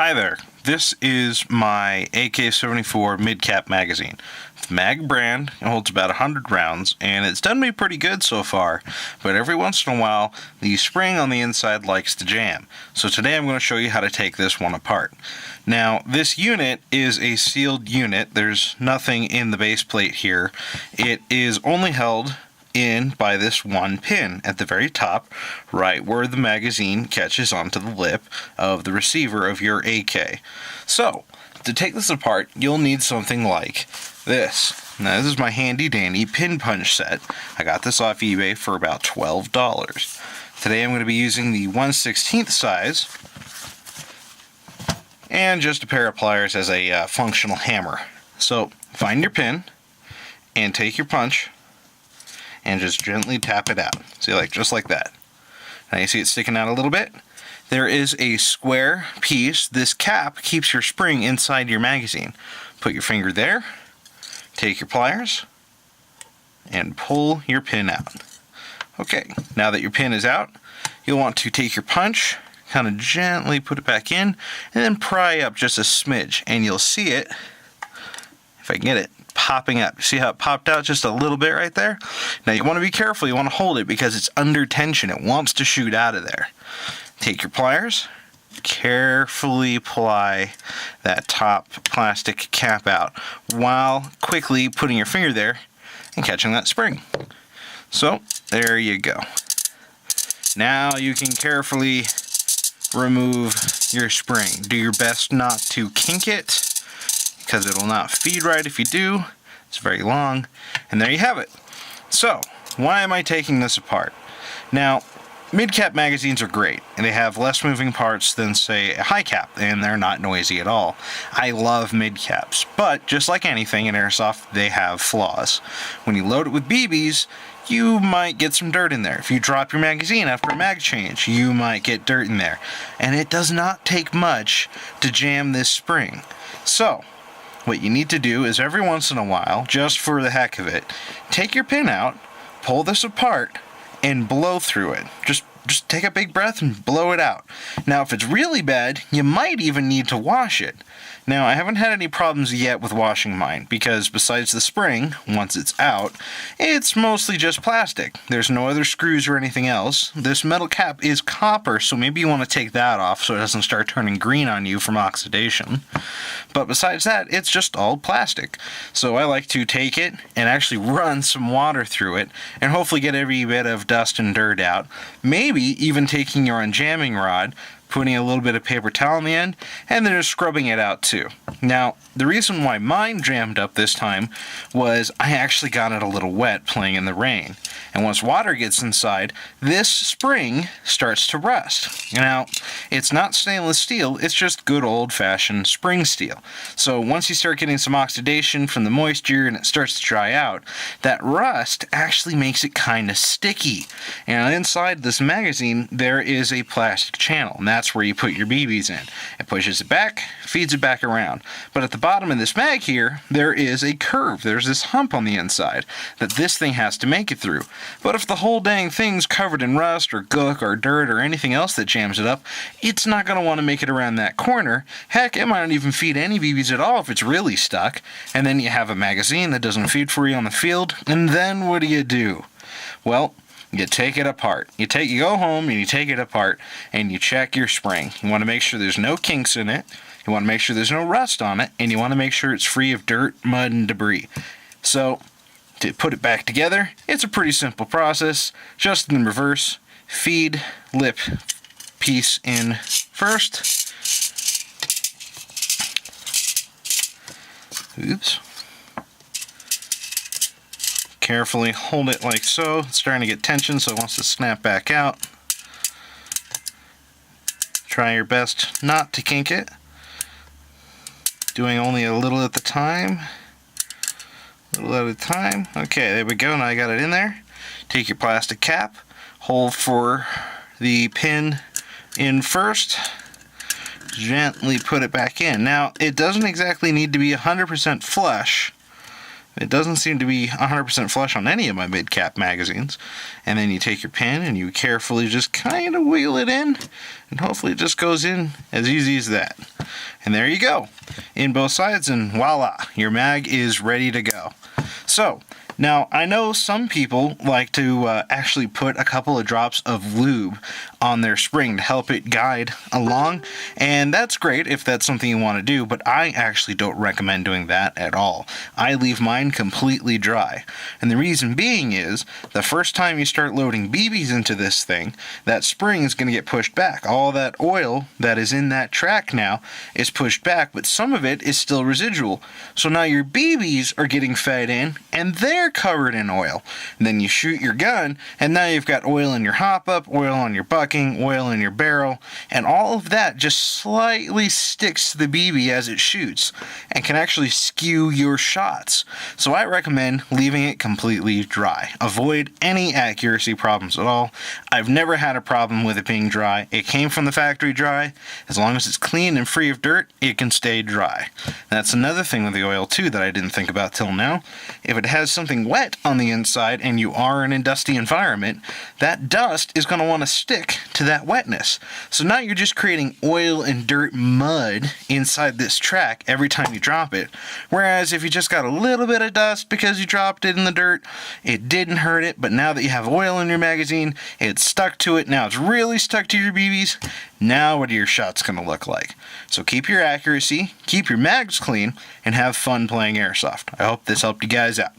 Hi there, this is my AK-74 mid-cap magazine. It's the Mag brand, it holds about 100 rounds, and it's done me pretty good so far, but every once in a while, the spring on the inside likes to jam. So today I'm going to show you how to take this one apart. Now, this unit is a sealed unit. There's nothing in the base plate here. It is only held in by this one pin at the very top, right where the magazine catches onto the lip of the receiver of your AK. So, to take this apart, you'll need something like this. Now, this is my handy dandy pin punch set. I got this off eBay for about $12. Today I'm going to be using the 1/16 size and just a pair of pliers as a functional hammer. So, find your pin and take your punch and just gently tap it out. See, just like that. Now you see it sticking out a little bit? There is a square piece. This cap keeps your spring inside your magazine. Put your finger there, take your pliers, and pull your pin out. Okay, now that your pin is out, you'll want to take your punch, kind of gently put it back in, and then pry up just a smidge, and you'll see it, if I can get it, popping up. See how it popped out just a little bit right there? Now you want to be careful, you want to hold it because it's under tension. It wants to shoot out of there. Take your pliers, carefully ply that top plastic cap out while quickly putting your finger there and catching that spring. So, there you go. Now you can carefully remove your spring. Do your best not to kink it, because it'll not feed right if you do. It's very long. And there you have it. So, why am I taking this apart? Now, mid-cap magazines are great, and they have less moving parts than, say, a high-cap, and they're not noisy at all. I love mid-caps, but just like anything in Airsoft, they have flaws. When you load it with BBs, you might get some dirt in there. If you drop your magazine after a mag change, you might get dirt in there. And it does not take much to jam this spring. So, what you need to do is every once in a while, just for the heck of it, take your pin out, pull this apart, and blow through it. Just take a big breath and blow it out. Now, if it's really bad, you might even need to wash it. Now, I haven't had any problems yet with washing mine, because besides the spring, once it's out, it's mostly just plastic. There's no other screws or anything else. This metal cap is copper, so maybe you want to take that off so it doesn't start turning green on you from oxidation. But besides that, it's just all plastic. So I like to take it and actually run some water through it and hopefully get every bit of dust and dirt out. Maybe even taking your unjamming rod, putting a little bit of paper towel on the end, and then just scrubbing it out too. Now, the reason why mine jammed up this time was I actually got it a little wet playing in the rain. And once water gets inside, this spring starts to rust. Now, it's not stainless steel, it's just good old-fashioned spring steel. So once you start getting some oxidation from the moisture and it starts to dry out, that rust actually makes it kind of sticky. And inside this magazine, there is a plastic channel, and that's where you put your BBs in. It pushes it back, feeds it back around. But at the bottom of this mag here, there is a curve. There's this hump on the inside that this thing has to make it through. But if the whole dang thing's covered in rust or gook or dirt or anything else that jams it up, it's not going to want to make it around that corner. Heck, it might not even feed any BBs at all if it's really stuck. And then you have a magazine that doesn't feed for you on the field. And then what do? Well, you take it apart. You go home and you take it apart and you check your spring. You want to make sure there's no kinks in it. You want to make sure there's no rust on it, and you want to make sure it's free of dirt, mud, and debris. So, to put it back together, it's a pretty simple process. Just in reverse, feed lip piece in first. Oops. Carefully hold it like so. It's starting to get tension, so it wants to snap back out. Try your best not to kink it. Doing only a little at a time. Okay, there we go. Now I got it in there. Take your plastic cap. Hold for the pin in first. Gently put it back in. Now, it doesn't exactly need to be 100% flush. It doesn't seem to be 100% flush on any of my mid-cap magazines. And then you take your pin and you carefully just kind of wheel it in, and hopefully it just goes in as easy as that. And there you go, in both sides, and voila, your mag is ready to go. So, now, I know some people like to actually put a couple of drops of lube on their spring to help it guide along, and that's great if that's something you want to do, but I actually don't recommend doing that at all. I leave mine completely dry, and the reason being is, the first time you start loading BBs into this thing, that spring is going to get pushed back. All that oil that is in that track now is pushed back, but some of it is still residual. So now your BBs are getting fed in, and they're covered in oil. And then you shoot your gun, and now you've got oil in your hop-up, oil on your bucking, oil in your barrel, and all of that just slightly sticks to the BB as it shoots, and can actually skew your shots. So I recommend leaving it completely dry. Avoid any accuracy problems at all. I've never had a problem with it being dry. It came from the factory dry. As long as it's clean and free of dirt, it can stay dry. That's another thing with the oil too that I didn't think about till now. If it has something wet on the inside and you are in a dusty environment, that dust is going to want to stick to that wetness. So now you're just creating oil and dirt mud inside this track every time you drop it. Whereas if you just got a little bit of dust because you dropped it in the dirt, it didn't hurt it, but now that you have oil in your magazine, it's stuck to it. Now it's really stuck to your BBs. Now what are your shots going to look like? So keep your accuracy, keep your mags clean, and have fun playing Airsoft. I hope this helped you guys out.